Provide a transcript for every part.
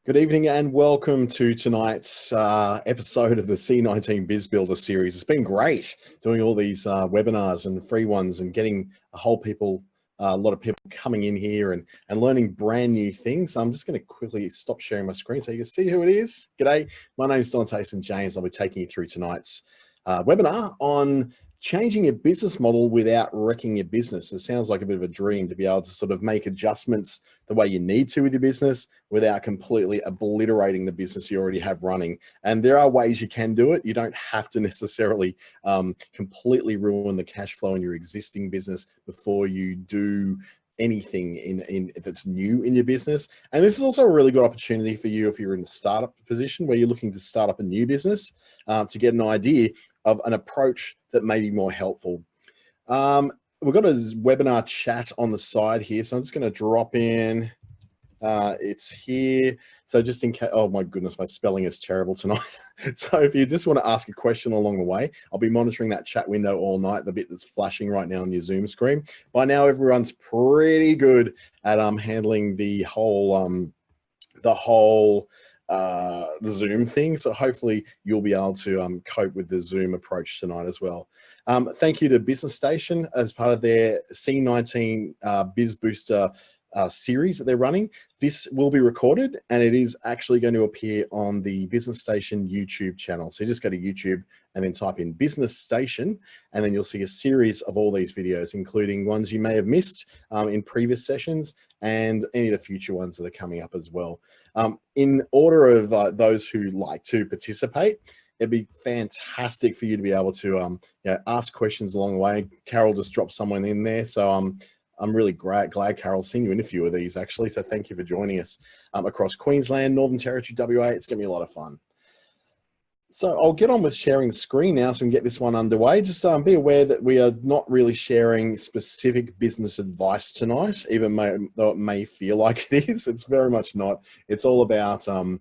Good evening and welcome to tonight's episode of the C19 Biz Builder series. It's been great doing all these webinars and free ones and getting a lot of people coming in here and learning brand new things. I'm just going to quickly stop sharing my screen so you can see who it is. G'day, my name is Dante St James. I'll be taking you through tonight's webinar on changing your business model without wrecking your business. It sounds like a bit of a dream to be able to sort of make adjustments the way you need to with your business without completely obliterating the business you already have running. And there are ways you can do it. You don't have to necessarily completely ruin the cash flow in your existing business before you do anything that's new in your business. And this is also a really good opportunity for you if you're in a startup position where you're looking to start up a new business to get an idea of an approach that may be more helpful. We've got a webinar chat on the side here, so I'm just going to drop in. It's here. So just in case, oh my goodness, my spelling is terrible tonight. So if you just want to ask a question along the way, I'll be monitoring that chat window all night, the bit that's flashing right now on your Zoom screen. By now, everyone's pretty good at handling the Zoom thing. So hopefully you'll be able to cope with the Zoom approach tonight as well. Thank you to Business Station as part of their C19 Biz Booster series that they're running. This will be recorded and it is actually going to appear on the Business Station YouTube channel. So you just go to YouTube and then type in Business Station and then you'll see a series of all these videos, including ones you may have missed in previous sessions and any of the future ones that are coming up as well. In order of those who like to participate, it'd be fantastic for you to be able to ask questions along the way. Carol just dropped someone in there, so I'm really glad Carol's seen you in a few of these actually. So thank you for joining us across Queensland, Northern Territory, WA. It's gonna be a lot of fun. So I'll get on with sharing the screen now so we can get this one underway. Just be aware that we are not really sharing specific business advice tonight, even though it may feel like it is. It's very much not. It's all about some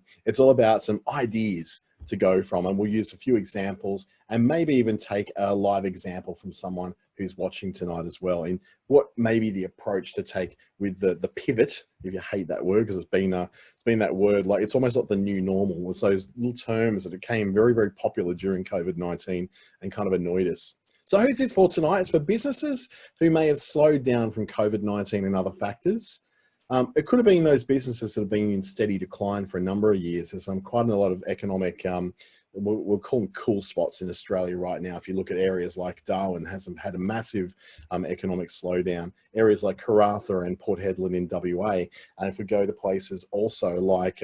ideas to go from, and we'll use a few examples and maybe even take a live example from someone who's watching tonight as well in what may be the approach to take with the pivot, if you hate that word, because it's been that word, like it's almost like the new normal. It's those little terms that became very, very popular during COVID-19 and kind of annoyed us. So who's this for tonight? It's for businesses who may have slowed down from COVID-19 and other factors. It could have been those businesses that have been in steady decline for a number of years. There's quite a lot of economic, we'll call them cool spots in Australia right now. If you look at areas like Darwin, has had a massive economic slowdown. Areas like Karratha and Port Hedland in WA. And if we go to places also like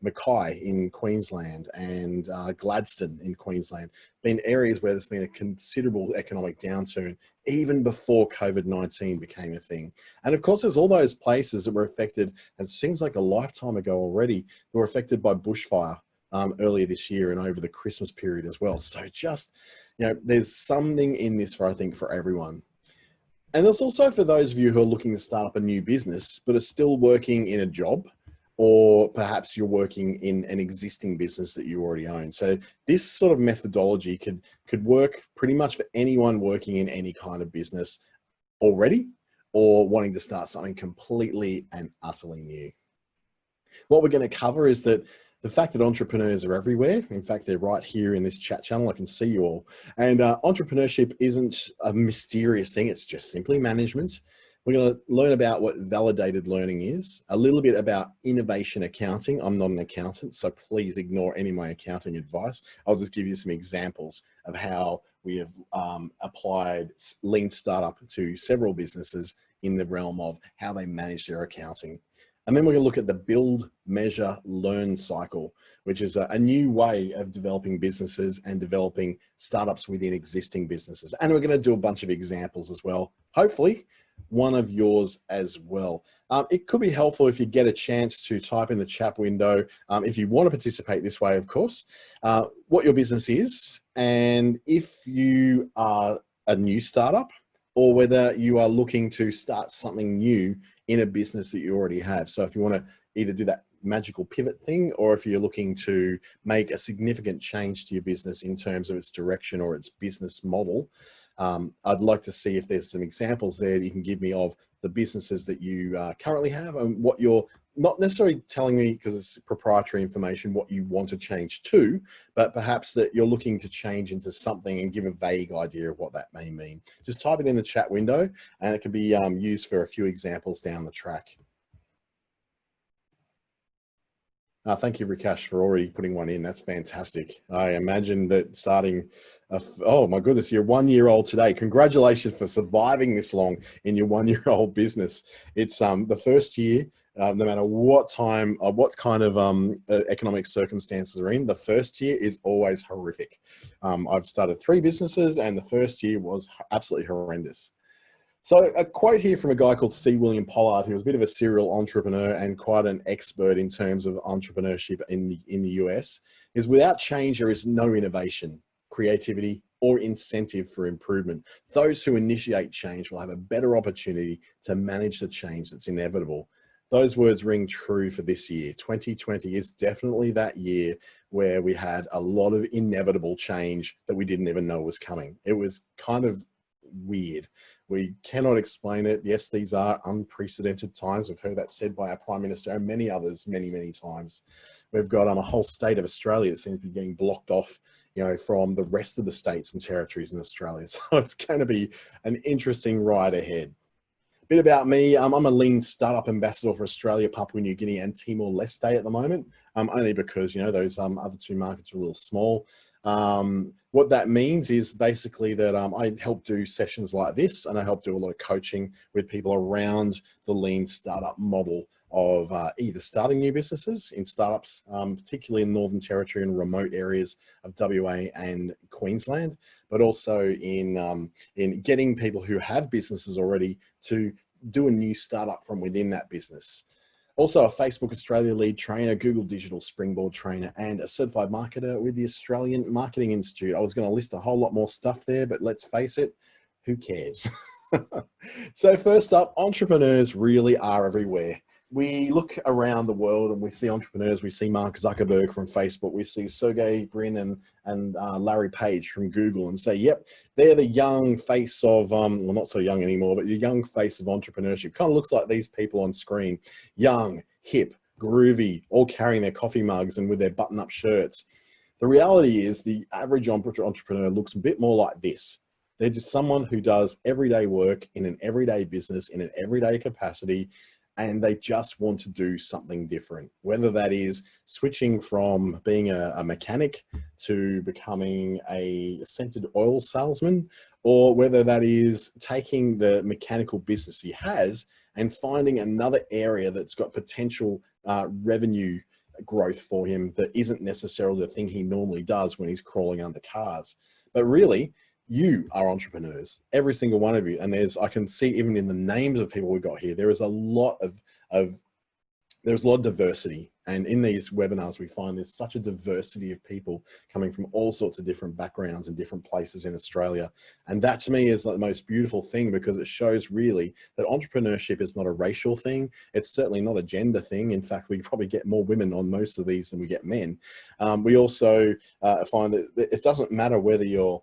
Mackay in Queensland and Gladstone in Queensland, been areas where there's been a considerable economic downturn even before COVID-19 became a thing. And of course, there's all those places that were affected, and it seems like a lifetime ago already, that were affected by bushfire earlier this year and over the Christmas period as well. So just, there's something in this for, I think, for everyone. And there's also for those of you who are looking to start up a new business, but are still working in a job, or perhaps you're working in an existing business that you already own. So this sort of methodology could work pretty much for anyone working in any kind of business already or wanting to start something completely and utterly new. What we're going to cover is that the fact that entrepreneurs are everywhere. In fact, they're right here in this chat channel. I can see you all. And entrepreneurship isn't a mysterious thing. It's just simply management. We're going to learn about what validated learning is, a little bit about innovation accounting. I'm not an accountant, so please ignore any of my accounting advice. I'll just give you some examples of how we have applied lean startup to several businesses in the realm of how they manage their accounting. And then we're going to look at the build, measure, learn cycle, which is a new way of developing businesses and developing startups within existing businesses. And we're going to do a bunch of examples as well, hopefully one of yours as well. It could be helpful if you get a chance to type in the chat window, if you want to participate this way, of course, what your business is, and if you are a new startup or whether you are looking to start something new in a business that you already have. So if you want to either do that magical pivot thing, or if you're looking to make a significant change to your business in terms of its direction or its business model, I'd like to see if there's some examples there that you can give me of the businesses that you currently have and what you're not necessarily telling me, because it's proprietary information, what you want to change to, but perhaps that you're looking to change into something, and give a vague idea of what that may mean. Just type it in the chat window and it can be used for a few examples down the track. Thank you, Rikesh, for already putting one in. That's fantastic. I imagine that starting, oh my goodness, you're 1 year old today. Congratulations for surviving this long in your 1 year old business. It's the first year, no matter what time, what kind of economic circumstances are in, the first year is always horrific. I've started 3 businesses and the first year was absolutely horrendous. So a quote here from a guy called C. William Pollard, who was a bit of a serial entrepreneur and quite an expert in terms of entrepreneurship in the US, is without change, there is no innovation, creativity, or incentive for improvement. Those who initiate change will have a better opportunity to manage the change that's inevitable. Those words ring true for this year. 2020 is definitely that year where we had a lot of inevitable change that we didn't even know was coming. It was kind of weird. We cannot explain it. Yes, these are unprecedented times. We've heard that said by our Prime Minister and many others many, many times. We've got a whole state of Australia that seems to be getting blocked off, you know, from the rest of the states and territories in Australia. So it's going to be an interesting ride ahead. Bit about me, I'm a lean startup ambassador for Australia, Papua New Guinea and Timor-Leste at the moment, only because, you know, those other 2 markets are a little small. What that means is basically that I help do sessions like this, and I help do a lot of coaching with people around the lean startup model of either starting new businesses in startups, particularly in Northern Territory and remote areas of WA and Queensland, but also in getting people who have businesses already to do a new startup from within that business. Also a Facebook Australia lead trainer, Google Digital Springboard trainer, and a certified marketer with the Australian Marketing Institute. I was going to list a whole lot more stuff there, but let's face it, who cares? So first up, entrepreneurs really are everywhere. We look around the world and we see entrepreneurs. We see Mark Zuckerberg from Facebook. We see Sergey Brin and Larry Page from Google, and say, yep, they're the young face of, well, not so young anymore, but the young face of entrepreneurship. Kind of looks like these people on screen. Young, hip, groovy, all carrying their coffee mugs and with their button-up shirts. The reality is the average entrepreneur looks a bit more like this. They're just someone who does everyday work in an everyday business, in an everyday capacity, and they just want to do something different, whether that is switching from being a mechanic to becoming a scented oil salesman, or whether that is taking the mechanical business he has and finding another area that's got potential revenue growth for him that isn't necessarily the thing he normally does when he's crawling under cars. But really, you are entrepreneurs, every single one of you. And I can see even in the names of people we've got here, there is a lot of diversity. And in these webinars, we find there's such a diversity of people coming from all sorts of different backgrounds and different places in Australia. And that to me is the most beautiful thing, because it shows really that entrepreneurship is not a racial thing. It's certainly not a gender thing. In fact, we probably get more women on most of these than we get men. We also find that it doesn't matter whether you're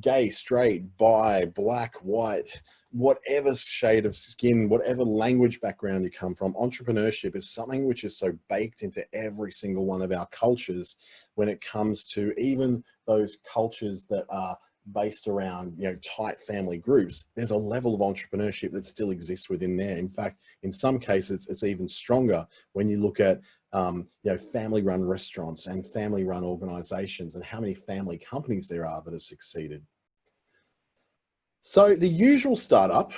gay, straight, bi, black, white, whatever shade of skin, whatever language background you come from, entrepreneurship is something which is so baked into every single one of our cultures when it comes to even those cultures that are based around, you know, tight family groups. There's a level of entrepreneurship that still exists within there. In fact, in some cases, it's even stronger when you look at you know, family-run restaurants and family-run organizations, and how many family companies there are that have succeeded. So the usual startup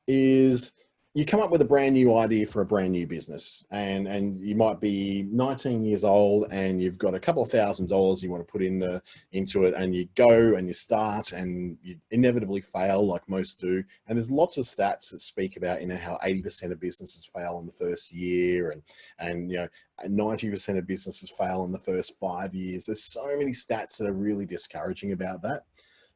is you come up with a brand new idea for a brand new business, and you might be 19 years old and you've got a couple of $1,000 you want to put into it, and you go and you start and you inevitably fail like most do. And there's lots of stats that speak about, you know, how 80% of businesses fail in the first year, and you know, 90% of businesses fail in the first 5 years. There's so many stats that are really discouraging about that.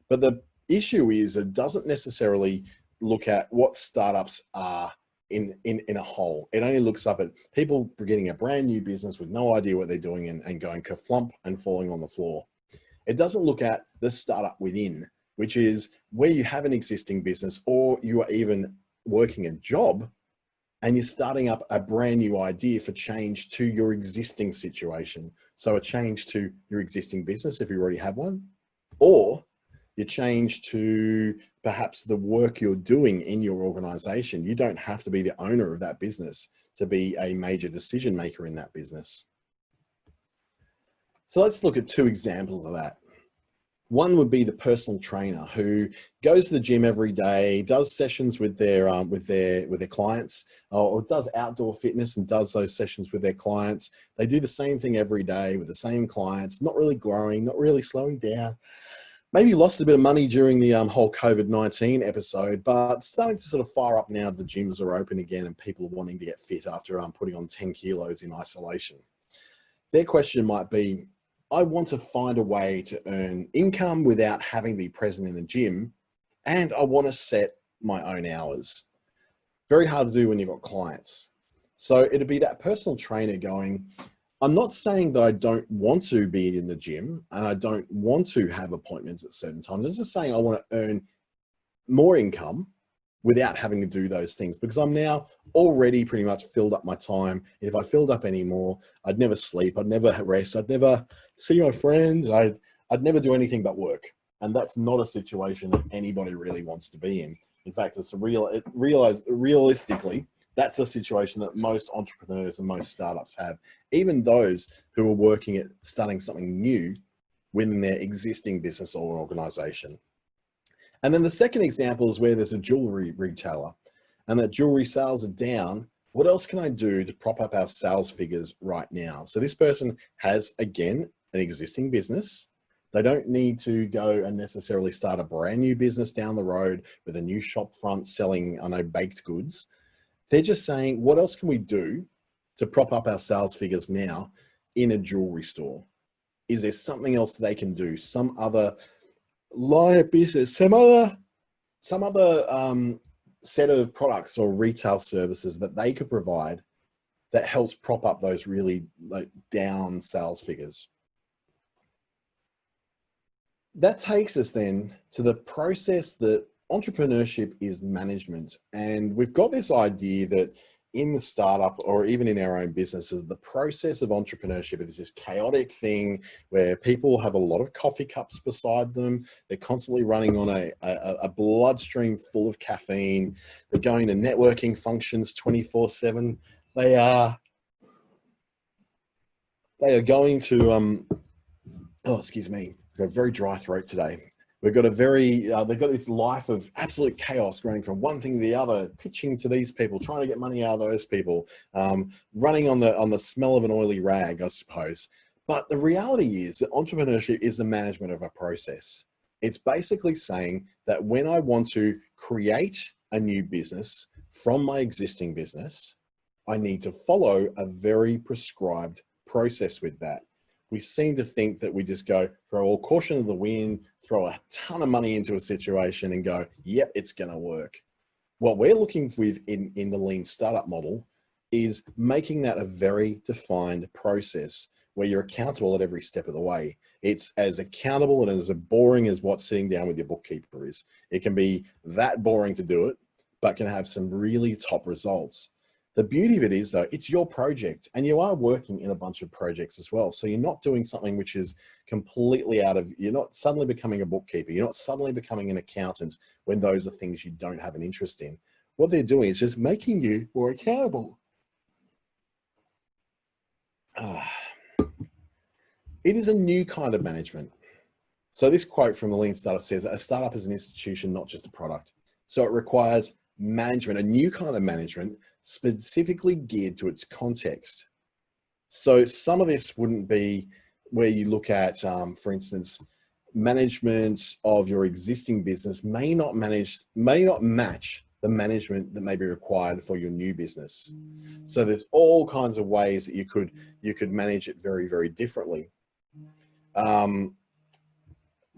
But the issue is it doesn't necessarily look at what startups are in a whole. It only looks up at people getting a brand new business with no idea what they're doing and going kerflump and falling on the floor. It doesn't look at the startup within, which is where you have an existing business, or you are even working a job and you're starting up a brand new idea for change to your existing situation. So a change to your existing business if you already have one, or you change to perhaps the work you're doing in your organization. You don't have to be the owner of that business to be a major decision maker in that business. So let's look at two examples of that. One would be the personal trainer who goes to the gym every day, does sessions with their clients, or does outdoor fitness and does those sessions with their clients. They do the same thing every day with the same clients, not really growing, not really slowing down. Maybe lost a bit of money during the whole COVID-19 episode, but starting to sort of fire up now the gyms are open again and people are wanting to get fit after putting on 10 kilos in isolation. Their question might be, I want to find a way to earn income without having to be present in a gym, and I want to set my own hours. Very hard to do when you've got clients. So it'd be that personal trainer going, I'm not saying that I don't want to be in the gym and I don't want to have appointments at certain times. I'm just saying I want to earn more income without having to do those things, because I'm now already pretty much filled up my time. If I filled up any more, I'd never sleep, I'd never rest, I'd never see my friends, I'd never do anything but work. And that's not a situation that anybody really wants to be in. In fact, it's realistically, that's a situation that most entrepreneurs and most startups have, even those who are working at starting something new within their existing business or organization. And then the second example is where there's a jewelry retailer and that jewelry sales are down. What else can I do to prop up our sales figures right now? So this person has, again, an existing business. They don't need to go and necessarily start a brand new business down the road with a new shop front selling, I know, baked goods. They're just saying, what else can we do to prop up our sales figures now in a jewelry store? Is there something else they can do? Some other line of business, some other set of products or retail services that they could provide that helps prop up those really down sales figures. That takes us then to the process that entrepreneurship is management. And we've got this idea that in the startup or even in our own businesses, the process of entrepreneurship is this chaotic thing where people have a lot of coffee cups beside them. They're constantly running on a bloodstream full of caffeine. They're going to networking functions 24/7. They are going to, oh, excuse me, I've got a very dry throat today. We've got they've got this life of absolute chaos running from one thing to the other, pitching to these people, trying to get money out of those people, running on the smell of an oily rag, I suppose. But the reality is that entrepreneurship is the management of a process. It's basically saying that when I want to create a new business from my existing business, I need to follow a very prescribed process with that. We seem to think that we just go throw all caution to the wind, throw a ton of money into a situation and go, yep, it's going to work. What we're looking with in the lean startup model is making that a very defined process where you're accountable at every step of the way. It's as accountable and as boring as what sitting down with your bookkeeper is. It can be that boring to do it, but can have some really top results. The beauty of it is, though, it's your project and you are working in a bunch of projects as well. So you're not doing something which is completely you're not suddenly becoming a bookkeeper. You're not suddenly becoming an accountant when those are things you don't have an interest in. What they're doing is just making you more accountable. It is a new kind of management. So this quote from the Lean Startup says, a startup is an institution, not just a product. So it requires management, a new kind of management specifically geared to its context. So some of this wouldn't be where you look at, for instance, management of your existing business may not match the management that may be required for your new business. So there's all kinds of ways that you could manage it very, very differently.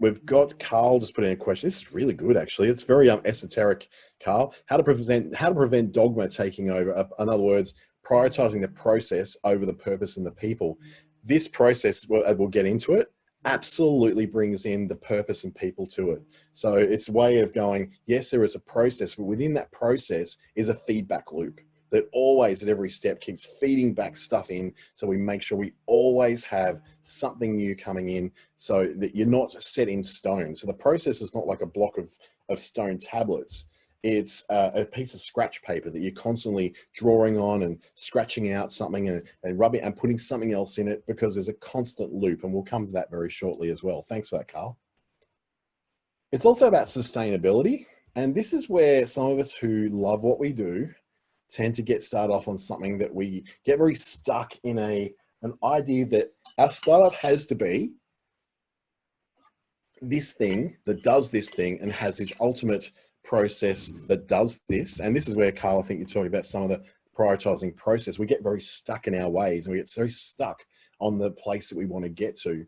We've got Carl just put in a question. This is really good, actually. It's very esoteric, Carl. How to prevent dogma taking over. In other words, prioritizing the process over the purpose and the people. This process, we'll get into it. absolutely brings in the purpose and people to it. So it's a way of going, yes, there is a process, but within that process is a feedback loop that always at every step keeps feeding back stuff in. So we make sure we always have something new coming in so that you're not set in stone. So the process is not like a block of stone tablets. It's a piece of scratch paper that you're constantly drawing on and scratching out something and rubbing and putting something else in it, because there's a constant loop, and we'll come to that very shortly as well. Thanks for that, Carl. It's also about sustainability, and this is where some of us who love what we do tend to get started off on something that we get very stuck in an idea that our startup has to be this thing that does this thing and has this ultimate process that does this. And this is where, Carl, I think you're talking about some of the prioritizing process. We get very stuck in our ways, and we get very stuck on the place that we want to get to.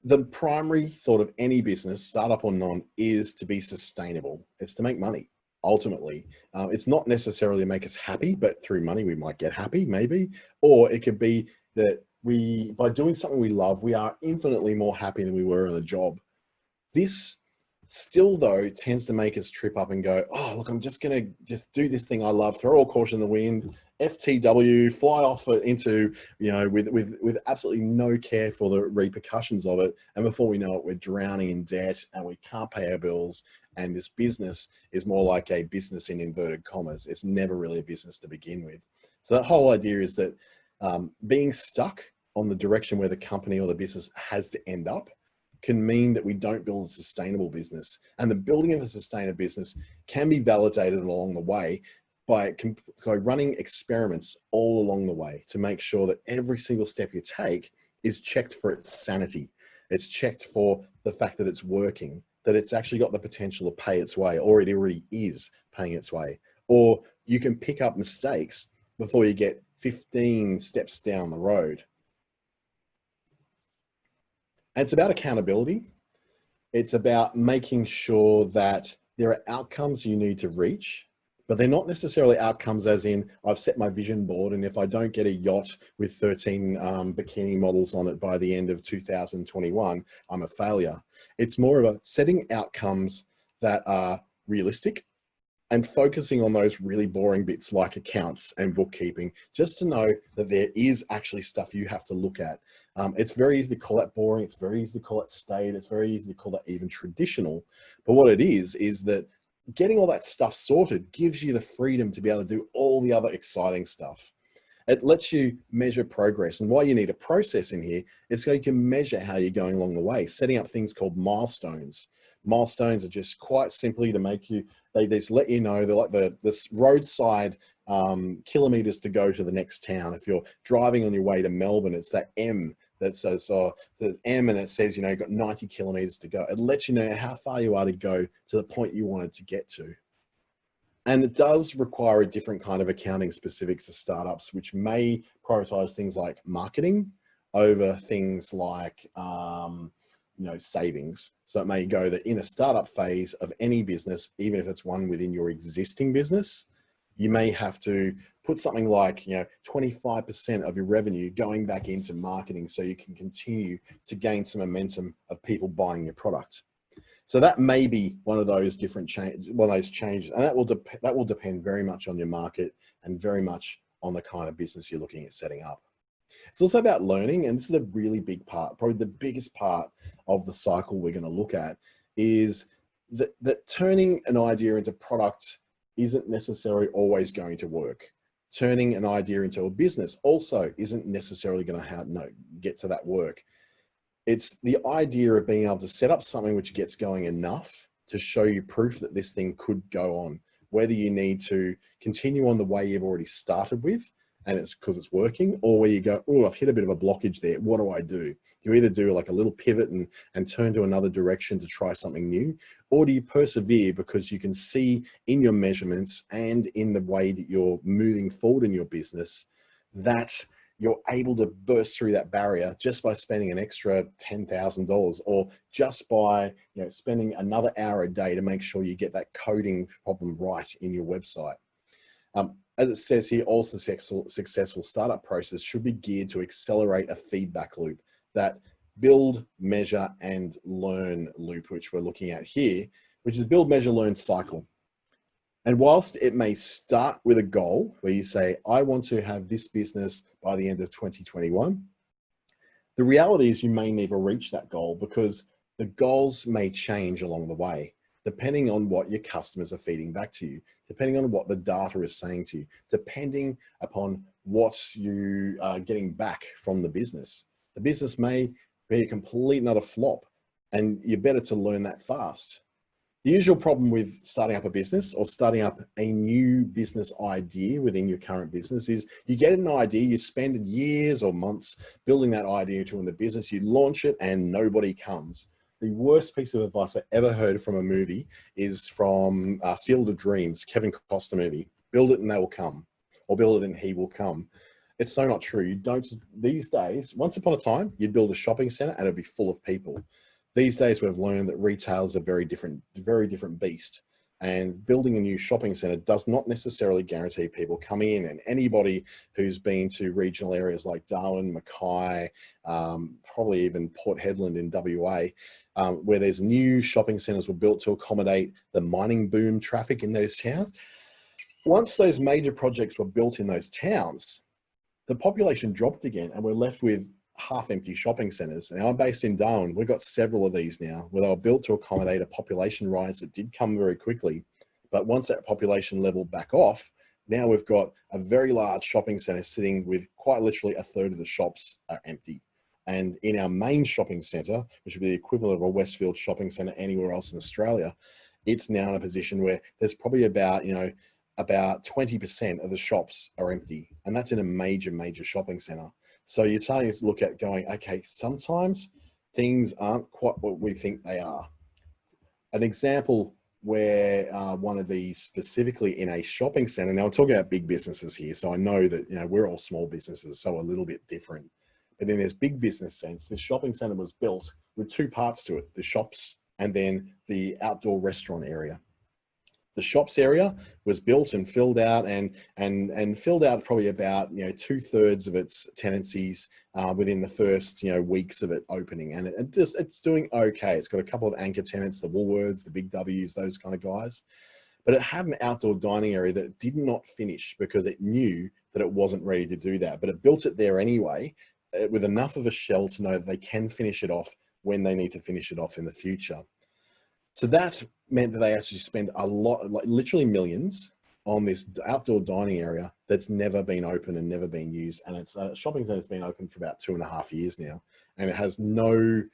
The primary thought of any business, startup or non, is to be sustainable. It's to make money, ultimately. It's not necessarily to make us happy, but through money we might get happy, maybe. Or it could be that by doing something we love, we are infinitely more happy than we were in a job. This still, though, tends to make us trip up and go, oh, look, I'm just going to do this thing I love, throw all caution in the wind, FTW, fly off into, with absolutely no care for the repercussions of it. And before we know it, we're drowning in debt and we can't pay our bills. And this business is more like a business in inverted commas. It's never really a business to begin with. So that whole idea is that being stuck on the direction where the company or the business has to end up can mean that we don't build a sustainable business. And the building of a sustainable business can be validated along the way by running experiments all along the way to make sure that every single step you take is checked for its sanity. It's checked for the fact that it's working, that it's actually got the potential to pay its way, or it already is paying its way. Or you can pick up mistakes before you get 15 steps down the road. And it's about accountability. It's about making sure that there are outcomes you need to reach, but they're not necessarily outcomes as in, I've set my vision board, and if I don't get a yacht with 13 bikini models on it by the end of 2021, I'm a failure. It's more of a setting outcomes that are realistic and focusing on those really boring bits like accounts and bookkeeping, just to know that there is actually stuff you have to look at. It's very easy to call that boring. It's very easy to call it staid. It's very easy to call that even traditional. But what it is that getting all that stuff sorted gives you the freedom to be able to do all the other exciting stuff. It lets you measure progress. And why you need a process in here is so you can measure how you're going along the way, setting up things called milestones. Milestones are just quite simply to make you, they just let you know, they're like the roadside kilometers to go to the next town. If you're driving on your way to Melbourne, it's that M that says, there's M and it says, you've got 90 kilometers to go. It lets you know how far you are to go to the point you wanted to get to. And it does require a different kind of accounting specific to startups, which may prioritize things like marketing over things like, savings. So it may go that in a startup phase of any business, even if it's one within your existing business, you may have to put something like, 25% of your revenue going back into marketing so you can continue to gain some momentum of people buying your product. So that may be one of those different changes, and that will depend very much on your market and very much on the kind of business you're looking at setting up. It's also about learning, and this is a really big part, probably the biggest part of the cycle we're going to look at, is that turning an idea into product isn't necessarily always going to work. Turning an idea into a business also isn't necessarily going to get to that work. It's the idea of being able to set up something which gets going enough to show you proof that this thing could go on, whether you need to continue on the way you've already started with, and it's because it's working, or where you go, oh, I've hit a bit of a blockage there. What do I do? You either do like a little pivot and turn to another direction to try something new, or do you persevere because you can see in your measurements and in the way that you're moving forward in your business that you're able to burst through that barrier just by spending an extra $10,000, or just by spending another hour a day to make sure you get that coding problem right in your website. As it says here, all successful startup process should be geared to accelerate a feedback loop that build, measure, and learn loop, which we're looking at here, which is build, measure, learn cycle. And whilst it may start with a goal where you say, I want to have this business by the end of 2021, the reality is you may never reach that goal because the goals may change along the way, depending on what your customers are feeding back to you, depending on what the data is saying to you, depending upon what you are getting back from the business. The business may be a complete and utter flop, and you're better to learn that fast. The usual problem with starting up a business or starting up a new business idea within your current business is you get an idea, you spend years or months building that idea to in the business, you launch it and nobody comes. The worst piece of advice I ever heard from a movie is from Field of Dreams, Kevin Costner movie. Build it and they will come, or build it and he will come. It's so not true. You don't, these days, once upon a time, you'd build a shopping center and it'd be full of people. These days, we've learned that retail is a very different beast. And building a new shopping center does not necessarily guarantee people coming in. And anybody who's been to regional areas like Darwin, Mackay, probably even Port Hedland in WA, where there's new shopping centers were built to accommodate the mining boom traffic in those towns. Once those major projects were built in those towns, the population dropped again and we're left with half-empty shopping centers. Now I'm based in Darwin. We've got several of these now where they were built to accommodate a population rise that did come very quickly. But once that population leveled back off, now we've got a very large shopping center sitting with quite literally a third of the shops are empty. And in our main shopping center, which would be the equivalent of a Westfield shopping center anywhere else in Australia, it's now in a position where there's probably about 20% of the shops are empty. And that's in a major shopping center. So you're starting to look at going, okay, sometimes things aren't quite what we think they are. An example where one of these specifically in a shopping center, now I'm talking about big businesses here, so I know that we're all small businesses, so a little bit different. But in this big business sense, this shopping center was built with two parts to it, the shops and then the outdoor restaurant area. The shops area was built and filled out and filled out probably about 2/3 of its tenancies within the first weeks of it opening, and it's doing okay. It's got a couple of anchor tenants, the Woolworths, the Big W's, those kind of guys, but it had an outdoor dining area that it did not finish because it knew that it wasn't ready to do that, but it built it there anyway with enough of a shell to know that they can finish it off when they need to finish it off in the future. So that meant that they actually spend a lot, like literally millions, on this outdoor dining area that's never been open and never been used. And it's a shopping center that's been open for about 2.5 years now. And it has no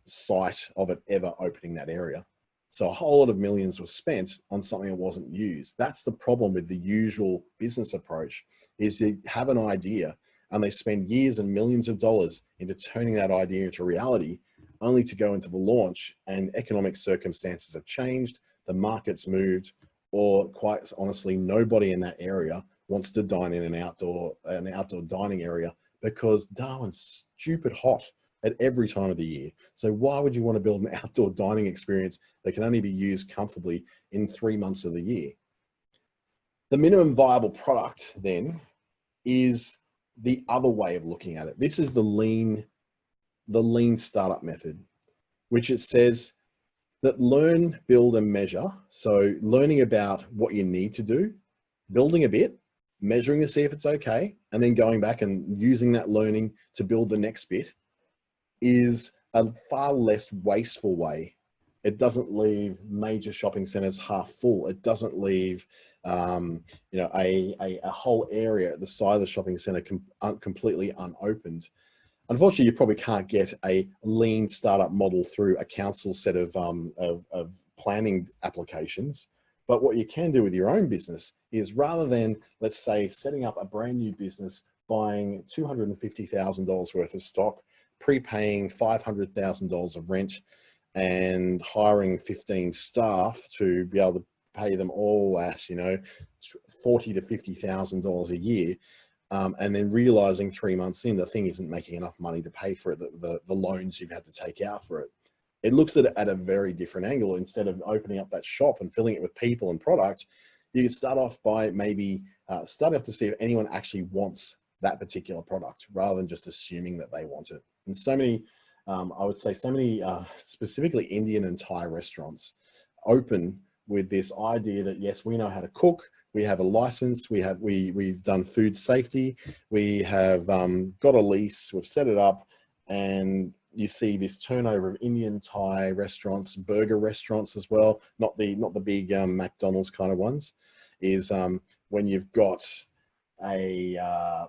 sight of it ever opening that area. So a whole lot of millions was spent on something that wasn't used. That's the problem with the usual business approach, is they have an idea and they spend years and millions of dollars into turning that idea into reality, only to go into the launch and economic circumstances have changed, the market's moved, or quite honestly, nobody in that area wants to dine in an outdoor dining area because Darwin's stupid hot at every time of the year. So why would you want to build an outdoor dining experience that can only be used comfortably in 3 months of the year? The minimum viable product then is the other way of looking at it. This is the lean startup method, which it says that learn, build, and measure. So learning about what you need to do, building a bit, measuring to see if it's okay, and then going back and using that learning to build the next bit is a far less wasteful way. It doesn't leave major shopping centers half full. It doesn't leave a whole area at the side of the shopping center completely unopened. Unfortunately, you probably can't get a lean startup model through a council set of planning applications. But what you can do with your own business is, rather than, let's say, setting up a brand new business, buying $250,000 worth of stock, prepaying $500,000 of rent, and hiring 15 staff to be able to pay them all at, $40,000 to $50,000 a year, and then realizing 3 months in the thing isn't making enough money to pay for it, the loans you've had to take out for it. It looks at it at a very different angle. Instead of opening up that shop and filling it with people and product, you can start off by maybe starting off to see if anyone actually wants that particular product, rather than just assuming that they want it. And so many I would say so many, specifically Indian and Thai restaurants, open with this idea that yes, we know how to cook, we have a license, we've done food safety, we have got a lease, we've set it up, and you see this turnover of Indian, Thai restaurants, burger restaurants as well, not the big McDonald's kind of ones, is when you've got a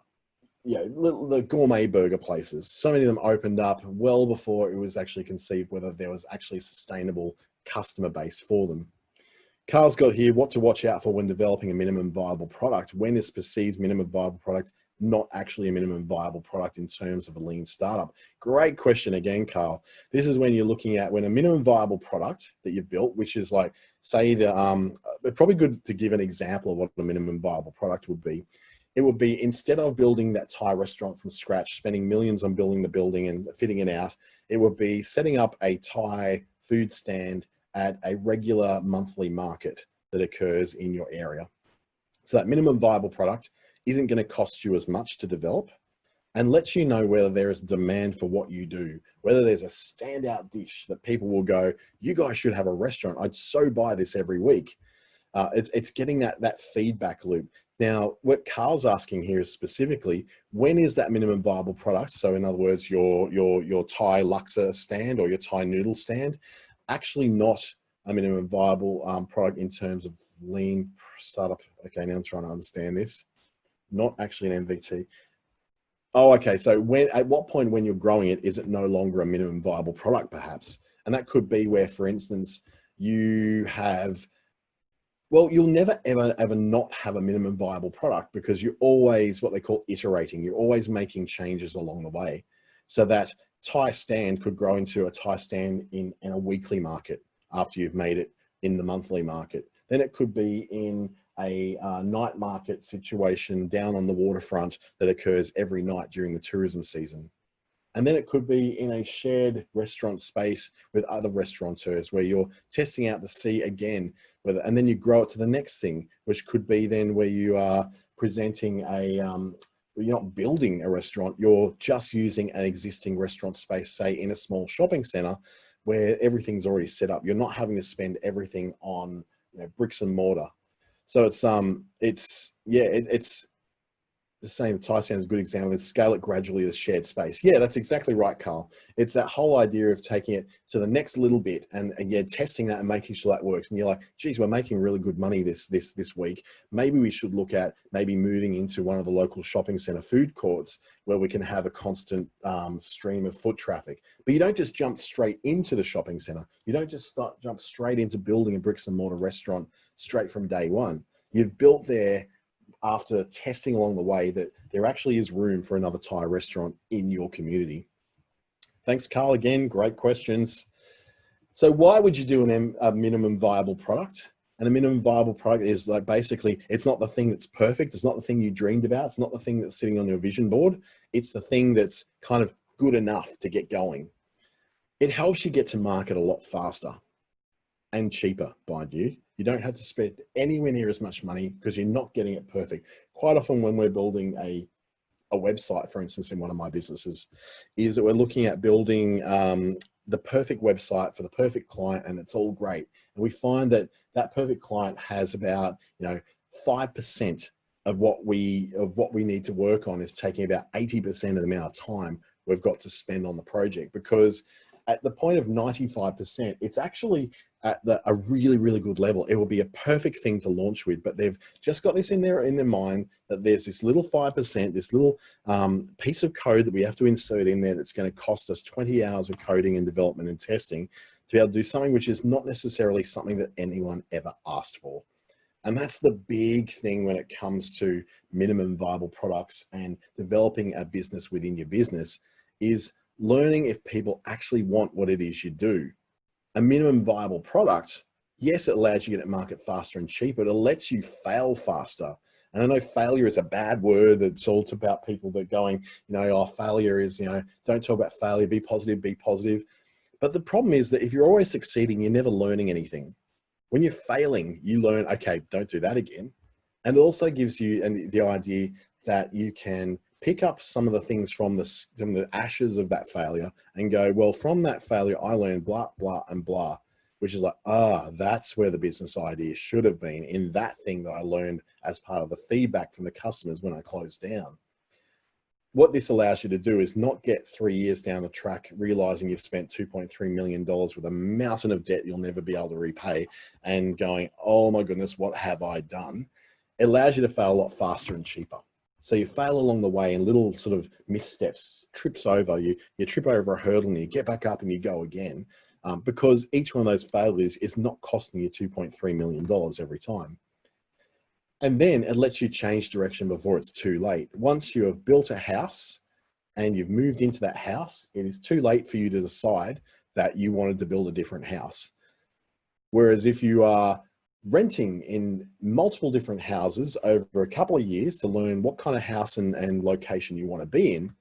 the gourmet burger places. So many of them opened up well before it was actually conceived whether there was actually a sustainable customer base for them. Carl's got here what to watch out for when developing a minimum viable product. When is perceived minimum viable product not actually a minimum viable product in terms of a lean startup? Great question again, Carl. This is when you're looking at when a minimum viable product that you've built, which is like, say it's probably good to give an example of what a minimum viable product would be. It would be, instead of building that Thai restaurant from scratch, spending millions on building the building and fitting it out, it would be setting up a Thai food stand at a regular monthly market that occurs in your area. So that minimum viable product isn't going to cost you as much to develop and lets you know whether there is demand for what you do, whether there's a standout dish that people will go, you guys should have a restaurant. I'd so buy this every week. It's getting that feedback loop. Now, what Carl's asking here is specifically, when is that minimum viable product? So in other words, your Thai laksa stand or your Thai noodle stand, actually not a minimum viable product in terms of lean startup. Okay, now I'm trying to understand this. Not actually an MVP. Oh, okay. So at what point when you're growing it, is it no longer a minimum viable product perhaps? And that could be where, for instance, you have, well, you'll never, ever not have a minimum viable product because you're always what they call iterating. You're always making changes along the way. So that Thai stand could grow into a Thai stand in a weekly market after you've made it in the monthly market. Then it could be in a night market situation down on the waterfront that occurs every night during the tourism season. And then it could be in a shared restaurant space with other restaurateurs where you're testing out to see again, and then you grow it to the next thing, which could be then where you are presenting you're not building a restaurant, you're just using an existing restaurant space, say in a small shopping center where everything's already set up. You're not having to spend everything on bricks and mortar. So it's the same. Thai stand is a good example. Let's scale it gradually as shared space. Yeah, that's exactly right, Carl. It's that whole idea of taking it to the next little bit and testing that and making sure that works. And you're like, geez, we're making really good money this week. Maybe we should look at maybe moving into one of the local shopping center food courts where we can have a constant stream of foot traffic. But you don't just jump straight into the shopping center. You don't just jump straight into building a bricks and mortar restaurant straight from day one. You've built there after testing along the way that there actually is room for another Thai restaurant in your community. Thanks, Carl. Again, great questions. So why would you do a minimum viable product? And a minimum viable product is like, basically, it's not the thing that's perfect. It's not the thing you dreamed about. It's not the thing that's sitting on your vision board. It's the thing that's kind of good enough to get going. It helps you get to market a lot faster and cheaper, mind you. You don't have to spend anywhere near as much money because you're not getting it perfect. Quite often when we're building a website, for instance, in one of my businesses, is that we're looking at building the perfect website for the perfect client, and it's all great. And we find that that perfect client has about 5% of what we need to work on is taking about 80% of the amount of time we've got to spend on the project, because at the point of 95%, it's actually at a really, really good level. It will be a perfect thing to launch with, but they've just got this in their mind that there's this little 5%, this little piece of code that we have to insert in there that's going to cost us 20 hours of coding and development and testing to be able to do something which is not necessarily something that anyone ever asked for. And that's the big thing when it comes to minimum viable products and developing a business within your business, is learning if people actually want what it is you do. A minimum viable product, yes, it allows you to get at market faster and cheaper, but it lets you fail faster. And I know failure is a bad word. It's all about people that going, oh, failure is, don't talk about failure, be positive, be positive. But the problem is that if you're always succeeding, you're never learning anything. When you're failing, you learn, okay, don't do that again. And it also gives you the idea that you can pick up some of the things from the ashes of that failure and go, well, from that failure, I learned blah, blah, and blah, which is like, that's where the business idea should have been, in that thing that I learned as part of the feedback from the customers when I closed down. What this allows you to do is not get 3 years down the track realizing you've spent $2.3 million with a mountain of debt you'll never be able to repay and going, oh my goodness, what have I done? It allows you to fail a lot faster and cheaper. So you fail along the way in little sort of missteps, trips over, you trip over a hurdle and you get back up and you go again, because each one of those failures is not costing you $2.3 million every time. And then it lets you change direction before it's too late. Once you have built a house and you've moved into that house, it is too late for you to decide that you wanted to build a different house. Whereas if you are renting in multiple different houses over a couple of years to learn what kind of house and location you want to be in,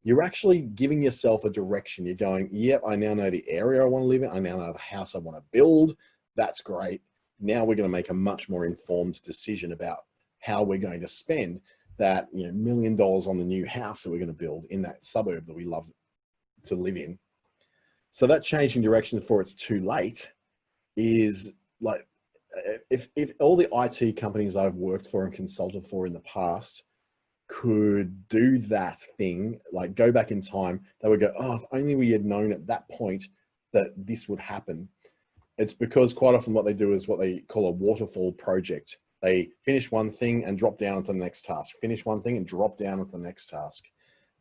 you're actually giving yourself a direction. You're going, yep, I now know the area I want to live in. I now know the house I want to build. That's great. Now we're going to make a much more informed decision about how we're going to spend that $1 million on the new house that we're going to build in that suburb that we love to live in. So that change in direction before it's too late is like, if all the IT companies I've worked for and consulted for in the past could do that thing, like go back in time, they would go, oh, if only we had known at that point that this would happen. It's because quite often what they do is what they call a waterfall project. They finish one thing and drop down to the next task, finish one thing and drop down to the next task.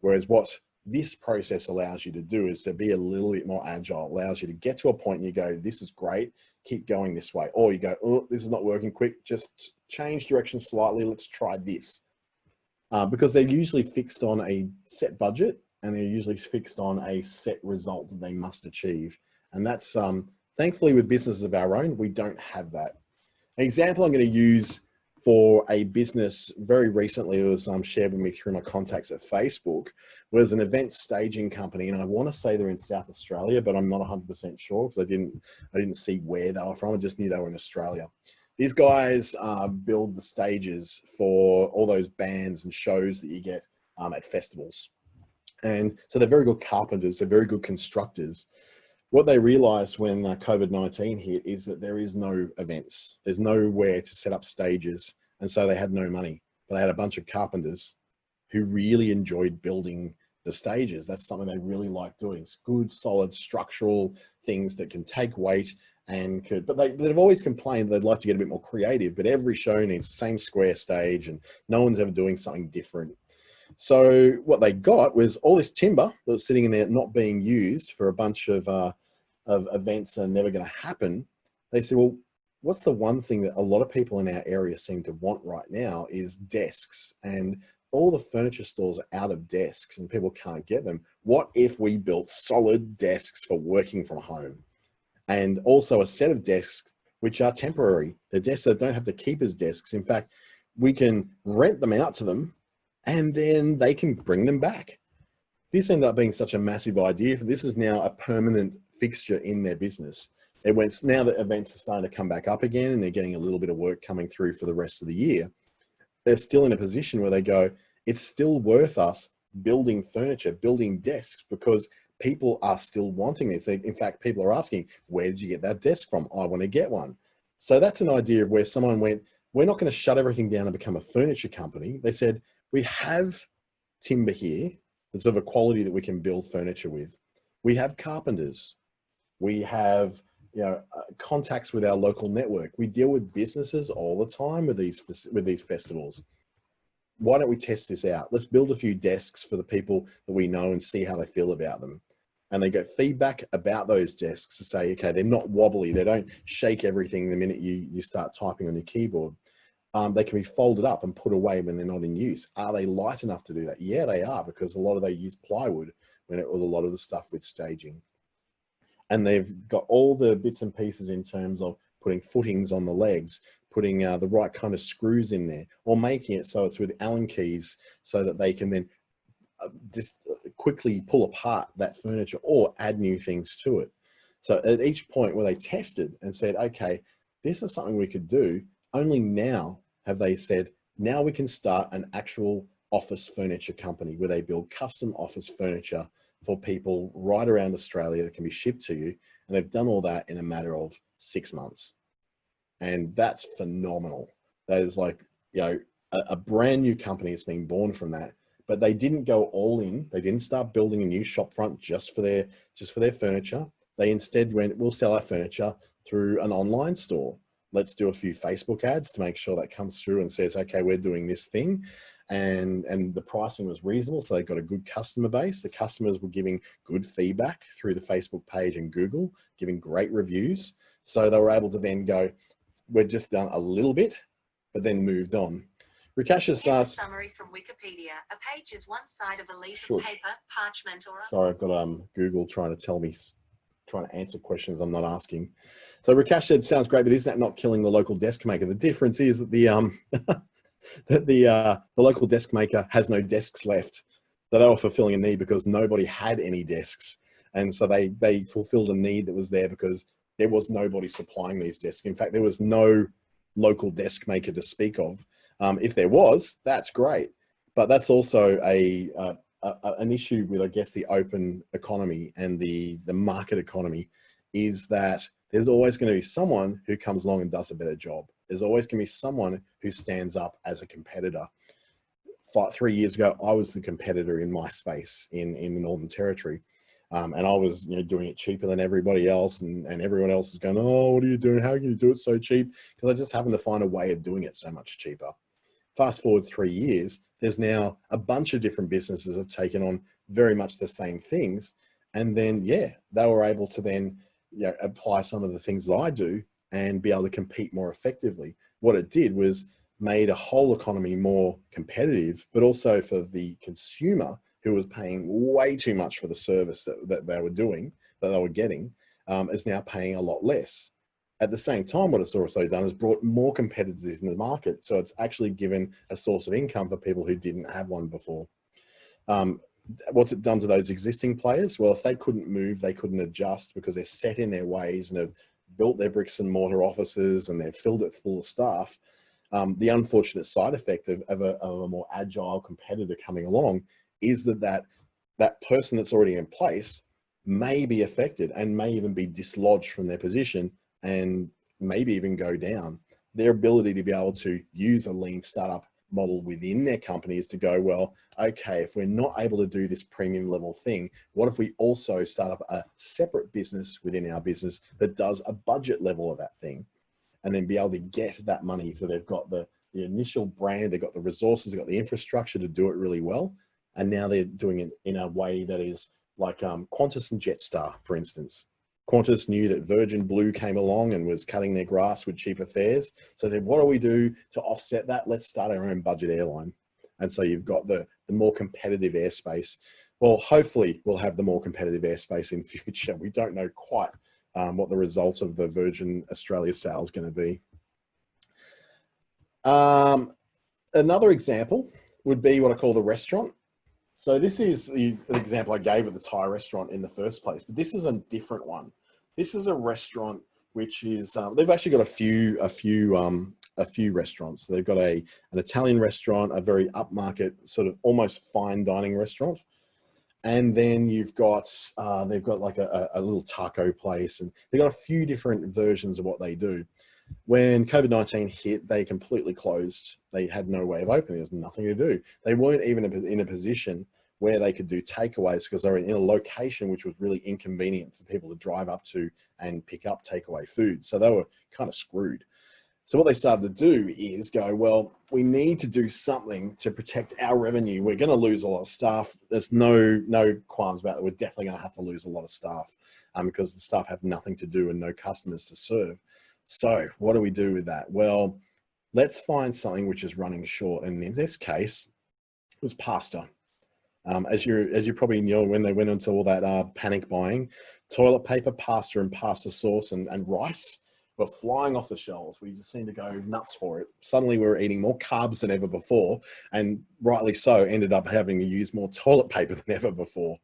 Whereas what this process allows you to do is to be a little bit more agile, allows you to get to a point and you go, this is great, keep going this way. Or you go, oh, this is not working, quick, just change direction slightly, let's try this. Because they're usually fixed on a set budget and they're usually fixed on a set result that they must achieve. And that's, thankfully with businesses of our own, we don't have that. An example I'm going to use for a business very recently, it was shared with me through my contacts at Facebook, was an event staging company. And I want to say they're in South Australia, but I'm not 100% sure because I didn't see where they were from. I just knew they were in Australia. These guys build the stages for all those bands and shows that you get at festivals. And so they're very good carpenters, they're very good constructors. What they realized when COVID-19 hit is that there is no events. There's nowhere to set up stages. And so they had no money, but they had a bunch of carpenters who really enjoyed building the stages. That's something they really like doing. It's good, solid, structural things that can take weight and could, but they've always complained they'd like to get a bit more creative, but every show needs the same square stage and no one's ever doing something different. So what they got was all this timber that was sitting in there not being used for a bunch of events that are never going to happen. They said, well, what's the one thing that a lot of people in our area seem to want right now is desks, and all the furniture stores are out of desks and people can't get them. What if we built solid desks for working from home? And also a set of desks which are temporary. They're desks that don't have to keep as desks. In fact, we can rent them out to them and then they can bring them back. This ended up being such a massive idea. This is now a permanent fixture in their business. It went, now that events are starting to come back up again and they're getting a little bit of work coming through for the rest of the year, they're still in a position where they go, it's still worth us building furniture, building desks, because people are still wanting this. In fact, people are asking, where did you get that desk from? I want to get one. So that's an idea of where someone went, we're not going to shut everything down and become a furniture company. They said, we have timber here that's of a quality that we can build furniture with. We have carpenters. We have contacts with our local network. We deal with businesses all the time with these festivals. Why don't we test this out? Let's build a few desks for the people that we know and see how they feel about them. And they get feedback about those desks to say, okay, they're not wobbly. They don't shake everything the minute you start typing on your keyboard. They can be folded up and put away when they're not in use. Are they light enough to do that? Yeah, they are, because a lot of they use plywood when it was a lot of the stuff with staging. And they've got all the bits and pieces in terms of putting footings on the legs, putting the right kind of screws in there, or making it so it's with Allen keys so that they can then just quickly pull apart that furniture or add new things to it. So at each point where they tested and said, okay, this is something we could do, only now have they said, now we can start an actual office furniture company where they build custom office furniture for people right around Australia that can be shipped to you. And they've done all that in a matter of 6 months. And that's phenomenal. That is like, you know, a brand new company is being born from that. But they didn't go all in. They didn't start building a new shop front just for their furniture. They instead went, we'll sell our furniture through an online store. Let's do a few Facebook ads to make sure that comes through and says, okay, we're doing this thing. And the pricing was reasonable. So they got a good customer base. The customers were giving good feedback through the Facebook page and Google, giving great reviews. So they were able to then go, we've just done a little bit, but then moved on. Rakesh's summary from Wikipedia. A page is one side of a leaf of paper, parchment, or... Sorry, I've got Google trying to answer questions I'm not asking. So Rakesh said, sounds great, but is that not killing the local desk maker? The difference is that the local desk maker has no desks left. So they were fulfilling a need because nobody had any desks. And so they fulfilled a need that was there because there was nobody supplying these desks. In fact, there was no local desk maker to speak of. If there was, that's great. But that's also an issue with, I guess, the open economy and the market economy, is that there's always going to be someone who comes along and does a better job. There's always going to be someone who stands up as a competitor. 3 years ago, I was the competitor in my space in the Northern Territory. And I was, you know, doing it cheaper than everybody else, and everyone else is going, oh, what are you doing? How can you do it so cheap? Because I just happened to find a way of doing it so much cheaper. Fast forward 3 years, there's now a bunch of different businesses have taken on very much the same things. And then, yeah, they were able to then, you know, apply some of the things that I do and be able to compete more effectively. What it did was made a whole economy more competitive, but also for the consumer, who was paying way too much for the service that they were doing, that they were getting, is now paying a lot less. At the same time, what it's also done is brought more competitors in the market. So it's actually given a source of income for people who didn't have one before. What's it done to those existing players? Well, if they couldn't move, they couldn't adjust because they're set in their ways and have built their bricks and mortar offices and they've filled it full of staff. The unfortunate side effect of a more agile competitor coming along is that person that's already in place may be affected and may even be dislodged from their position and maybe even go down. Their ability to be able to use a lean startup model within their company is to go, well, okay, if we're not able to do this premium level thing, what if we also start up a separate business within our business that does a budget level of that thing, and then be able to get that money. So they've got the initial brand, they've got the resources, they've got the infrastructure to do it really well. And now they're doing it in a way that is like Qantas and Jetstar, for instance. Qantas knew that Virgin Blue came along and was cutting their grass with cheaper fares. So then what do we do to offset that? Let's start our own budget airline. And so you've got the more competitive airspace. Well, hopefully we'll have the more competitive airspace in future. We don't know quite what the results of the Virgin Australia sale is going to be. Another example would be what I call the restaurant. So this is the example I gave of the Thai restaurant in the first place, but this is a different one. This is a restaurant which is, they've actually got a few restaurants. They've got an Italian restaurant, a very upmarket sort of almost fine dining restaurant. And then you've got, they've got like a little taco place, and they've got a few different versions of what they do. When COVID-19 hit, they completely closed. They had no way of opening. There was nothing to do. They weren't even in a position where they could do takeaways because they were in a location which was really inconvenient for people to drive up to and pick up takeaway food. So they were kind of screwed. So what they started to do is go, well, we need to do something to protect our revenue. We're going to lose a lot of staff. There's no qualms about that. We're definitely going to have to lose a lot of staff because the staff have nothing to do and no customers to serve. So what do we do with that? Well, let's find something which is running short. And in this case, it was pasta. As you probably know, when they went into all that panic buying, toilet paper, pasta and pasta sauce and rice were flying off the shelves. We just seemed to go nuts for it. Suddenly we were eating more carbs than ever before, and rightly so, ended up having to use more toilet paper than ever before.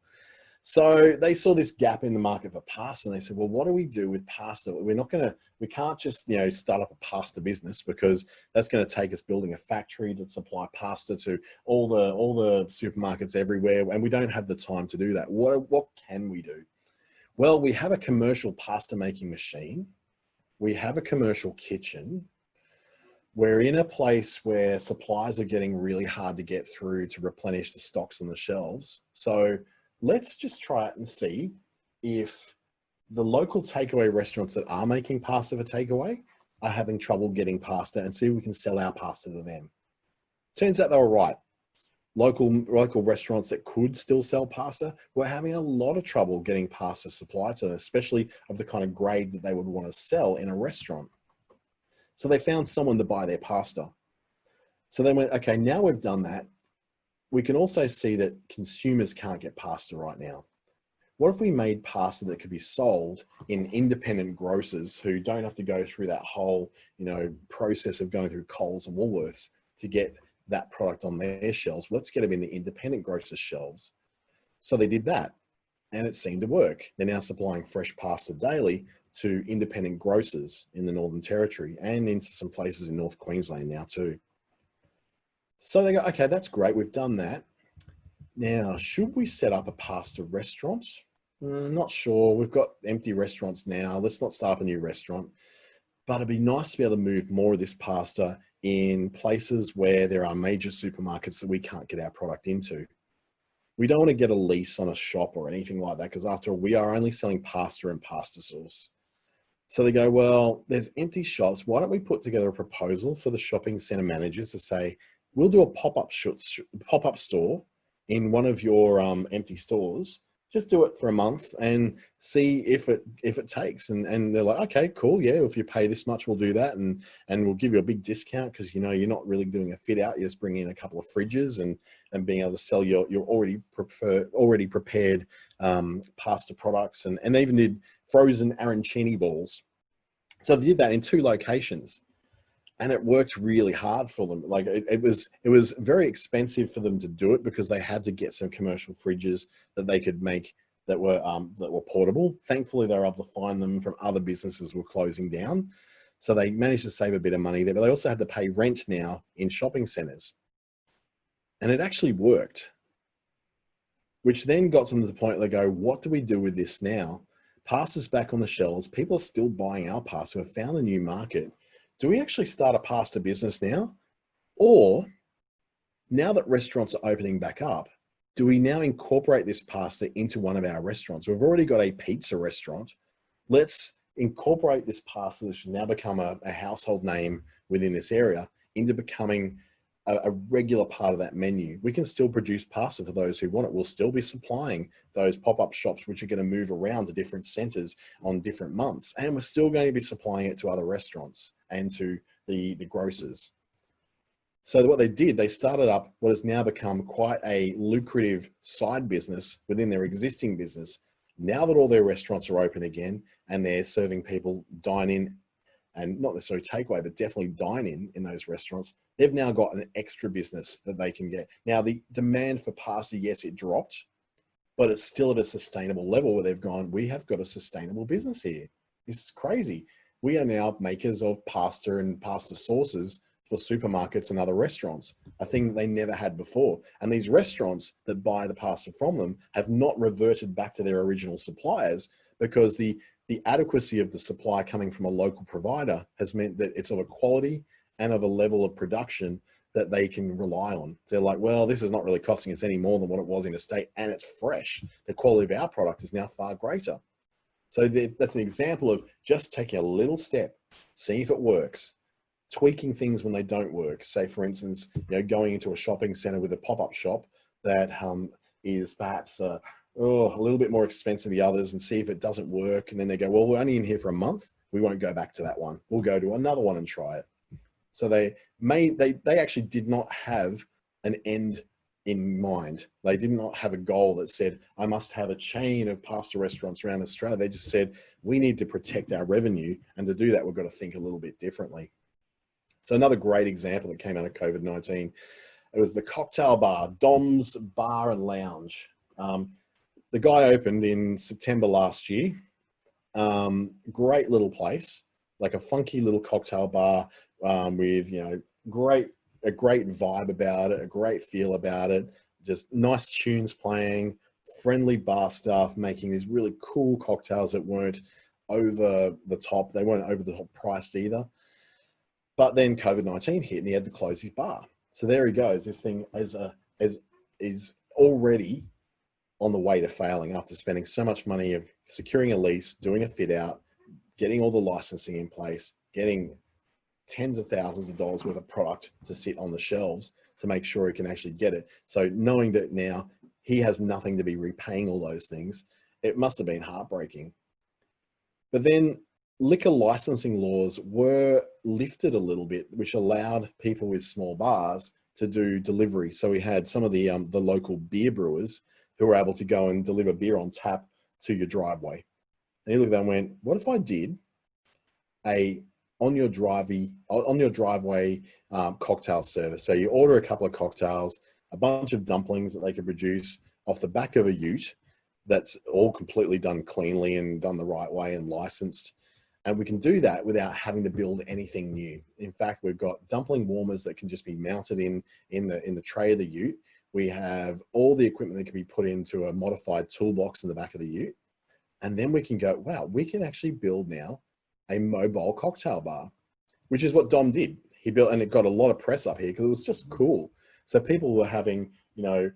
So they saw this gap in the market for pasta, and they said, well, what do we do with pasta? We can't just, start up a pasta business, because that's going to take us building a factory to supply pasta to all the supermarkets everywhere. And we don't have the time to do that. What can we do? Well, we have a commercial pasta making machine. We have a commercial kitchen. We're in a place where supplies are getting really hard to get through to replenish the stocks on the shelves. So let's just try it and see if the local takeaway restaurants that are making pasta for takeaway are having trouble getting pasta, and see if we can sell our pasta to them. Turns out they were right. Local restaurants that could still sell pasta were having a lot of trouble getting pasta supplied to them, especially of the kind of grade that they would want to sell in a restaurant. So they found someone to buy their pasta. So they went, okay, now we've done that, we can also see that consumers can't get pasta right now. What if we made pasta that could be sold in independent grocers who don't have to go through that whole, process of going through Coles and Woolworths to get that product on their shelves? Let's get them in the independent grocers' shelves. So they did that, and it seemed to work. They're now supplying fresh pasta daily to independent grocers in the Northern Territory and into some places in North Queensland now too. So they go, okay, that's great, we've done that. Now, should we set up a pasta restaurant? Not sure. We've got empty restaurants now. Let's not start up a new restaurant. But it'd be nice to be able to move more of this pasta in places where there are major supermarkets that we can't get our product into. We don't want to get a lease on a shop or anything like that, because after all, we are only selling pasta and pasta sauce. So they go, well, there's empty shops. Why don't we put together a proposal for the shopping center managers to say, we'll do a pop-up store in one of your empty stores. Just do it for a month and see if it takes. And they're like, okay, cool. Yeah, if you pay this much, we'll do that. And we'll give you a big discount, because, you're not really doing a fit out. You're just bringing in a couple of fridges and being able to sell your already prepared pasta products. And they even did frozen arancini balls. So they did that in 2 locations. And it worked really hard for them. Like it was very expensive for them to do it, because they had to get some commercial fridges that they could make that were portable. Thankfully, they were able to find them from other businesses who were closing down. So they managed to save a bit of money there, but they also had to pay rent now in shopping centers. And it actually worked, which then got them to the point where they go, what do we do with this now? Pasta's back on the shelves. People are still buying our pasta. We've found a new market. Do we actually start a pasta business now? Or now that restaurants are opening back up, do we now incorporate this pasta into one of our restaurants? We've already got a pizza restaurant. Let's incorporate this pasta that should now become a household name within this area into becoming a regular part of that menu. We can still produce pasta for those who want it. We'll still be supplying those pop-up shops, which are going to move around to different centers on different months. And we're still going to be supplying it to other restaurants and to the grocers. So what they did, they started up what has now become quite a lucrative side business within their existing business. Now that all their restaurants are open again and they're serving people dine-in, and not necessarily takeaway, but definitely dine in those restaurants, they've now got an extra business that they can get. Now, the demand for pasta, yes, it dropped, but it's still at a sustainable level where they've gone, we have got a sustainable business here. This is crazy. We are now makers of pasta and pasta sauces for supermarkets and other restaurants, a thing that they never had before. And these restaurants that buy the pasta from them have not reverted back to their original suppliers, because the adequacy of the supply coming from a local provider has meant that it's of a quality and of a level of production that they can rely on. They're like, well, this is not really costing us any more than what it was in a state, and it's fresh. The quality of our product is now far greater. So that's an example of just taking a little step, seeing if it works, tweaking things when they don't work. Say, for instance, going into a shopping center with a pop-up shop that is perhaps a little bit more expensive than the others, and see if it doesn't work. And then they go, well, we're only in here for a month. We won't go back to that one. We'll go to another one and try it. So they actually did not have an end in mind. They did not have a goal that said, I must have a chain of pasta restaurants around Australia. They just said, we need to protect our revenue. And to do that, we've got to think a little bit differently. So another great example that came out of COVID-19, it was the cocktail bar, Dom's Bar and Lounge. the guy opened in September last year. Great little place, like a funky little cocktail bar with, you know, a great vibe about it, a great feel about it, just nice tunes playing, friendly bar staff making these really cool cocktails that weren't over the top. They weren't over the top priced either. But then COVID-19 hit and he had to close his bar. So there he goes. This thing is already on the way to failing after spending so much money of securing a lease, doing a fit out, getting all the licensing in place, getting tens of thousands of dollars worth of product to sit on the shelves to make sure he can actually get it. So knowing that now he has nothing to be repaying all those things, it must have been heartbreaking. But then liquor licensing laws were lifted a little bit, which allowed people with small bars to do delivery. So we had some of the local beer brewers who were able to go and deliver beer on tap to your driveway. And he looked at that and went, what if I did a on your driveway cocktail service? So you order a couple of cocktails, a bunch of dumplings that they could produce off the back of a ute that's all completely done cleanly and done the right way and licensed. And we can do that without having to build anything new. In fact, we've got dumpling warmers that can just be mounted in the tray of the ute. We have all the equipment that can be put into a modified toolbox in the back of the ute. And then we can go, wow, we can actually build now a mobile cocktail bar, which is what Dom did. He built, and it got a lot of press up here because it was just cool. So people were having, you know,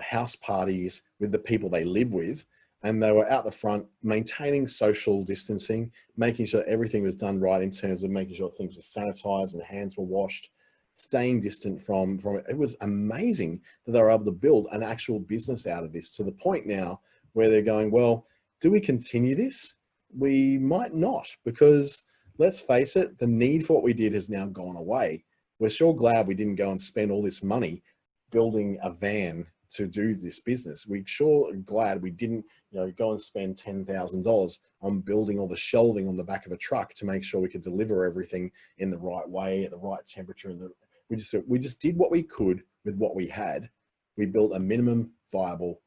house parties with the people they live with, and they were out the front maintaining social distancing, making sure everything was done right in terms of making sure things were sanitized and hands were washed, staying distant from it. It was amazing that they were able to build an actual business out of this, to the point now where they're going, well, do we continue this? We might not, because let's face it, the need for what we did has now gone away. We're sure glad we didn't go and spend all this money building a van to do this business. We sure are glad we didn't, you know, go and spend $10,000 on building all the shelving on the back of a truck to make sure we could deliver everything in the right way, at the right temperature. And we just did what we could with what we had. We built a minimum viable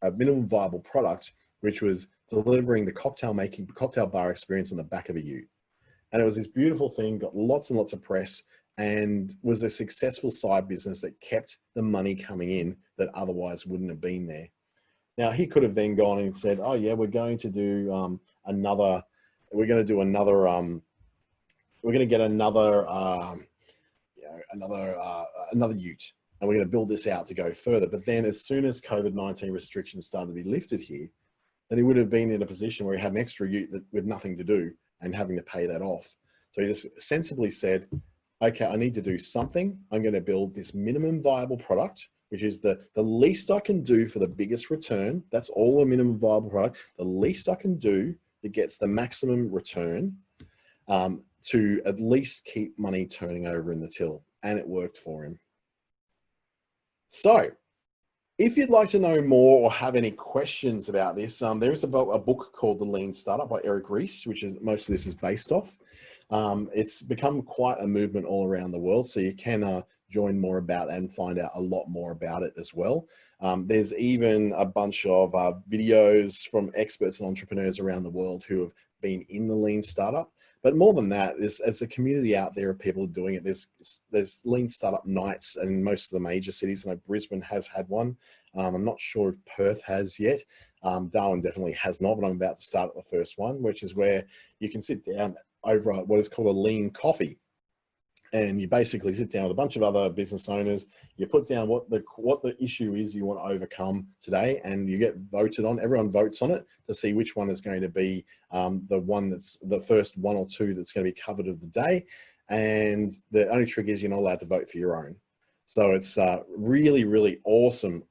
product, which was delivering the cocktail bar experience on the back of a ute. And it was this beautiful thing, got lots and lots of press, and was a successful side business that kept the money coming in that otherwise wouldn't have been there. Now, he could have then gone and said, oh yeah, we're going to do another ute, and we're going to build this out to go further. But then as soon as COVID-19 restrictions started to be lifted here, then he would have been in a position where he had an extra ute with nothing to do and having to pay that off. So he just sensibly said, okay, I need to do something. I'm going to build this minimum viable product, which is the least I can do for the biggest return. That's all a minimum viable product. The least I can do that gets the maximum return to at least keep money turning over in the till. And it worked for him. So if you'd like to know more or have any questions about this, there is a book called The Lean Startup by Eric Ries, which is most of this is based off. It's become quite a movement all around the world, so you can join more about that and find out a lot more about it as well. There's even a bunch of videos from experts and entrepreneurs around the world who have been in the Lean Startup. But more than that, there's a community out there of people doing it. There's Lean Startup nights in most of the major cities. I know Brisbane has had one. I'm not sure if Perth has yet. Darwin definitely has not, but I'm about to start at the first one, which is where you can sit down over what is called a lean coffee. And you basically sit down with a bunch of other business owners. You put down what the issue is you want to overcome today, and you get voted on. Everyone votes on it to see which one is going to be the one that's the first one or two that's going to be covered of the day. And the only trick is you're not allowed to vote for your own. So it's a really, really awesome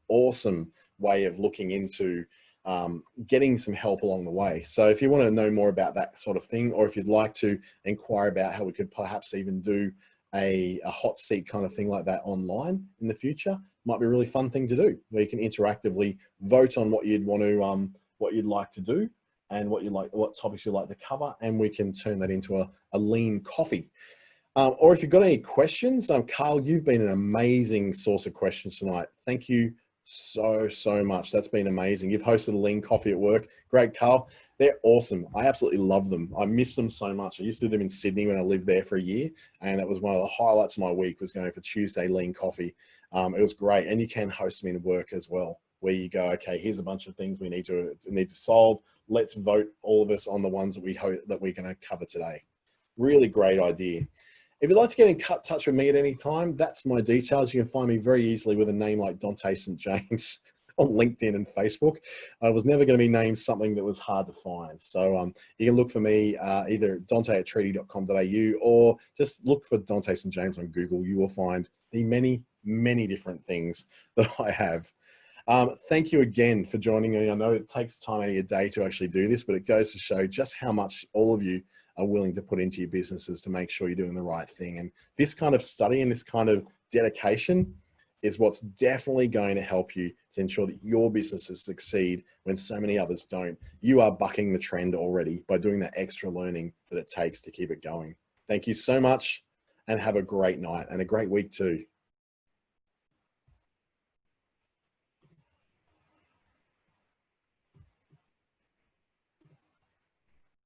way of looking into getting some help along the way. So if you want to know more about that sort of thing, or if you'd like to inquire about how we could perhaps even do a hot seat kind of thing like that online in the future, might be a really fun thing to do, where you can interactively vote on what you'd want to, what you'd like to do, and what topics you'd like to cover, and we can turn that into a lean coffee. Or if you've got any questions, Carl, you've been an amazing source of questions tonight. Thank you so much. That's been amazing. You've hosted a lean coffee at work. Great, Carl. They're awesome. I absolutely love them. I miss them so much. I used to do them in Sydney when I lived there for a year, and it was one of the highlights of my week was going for Tuesday lean coffee. It was great, and you can host them in work as well, where you go, okay, here's a bunch of things we need to solve. Let's vote all of us on the ones that we're going to cover today. Really great idea. If you'd like to get in touch with me at any time, that's my details. You can find me very easily with a name like Dante St James on LinkedIn and Facebook. I was never going to be named something that was hard to find. So you can look for me either at dante@treaty.com.au or just look for Dante St James on Google. You will find the many different things that I have. Thank you again for joining me. I know it takes time out of your day to actually do this, but it goes to show just how much all of you are willing to put into your businesses to make sure you're doing the right thing. And this kind of study and this kind of dedication is what's definitely going to help you to ensure that your businesses succeed when so many others don't. You are bucking the trend already by doing that extra learning that it takes to keep it going. Thank you so much and have a great night and a great week too.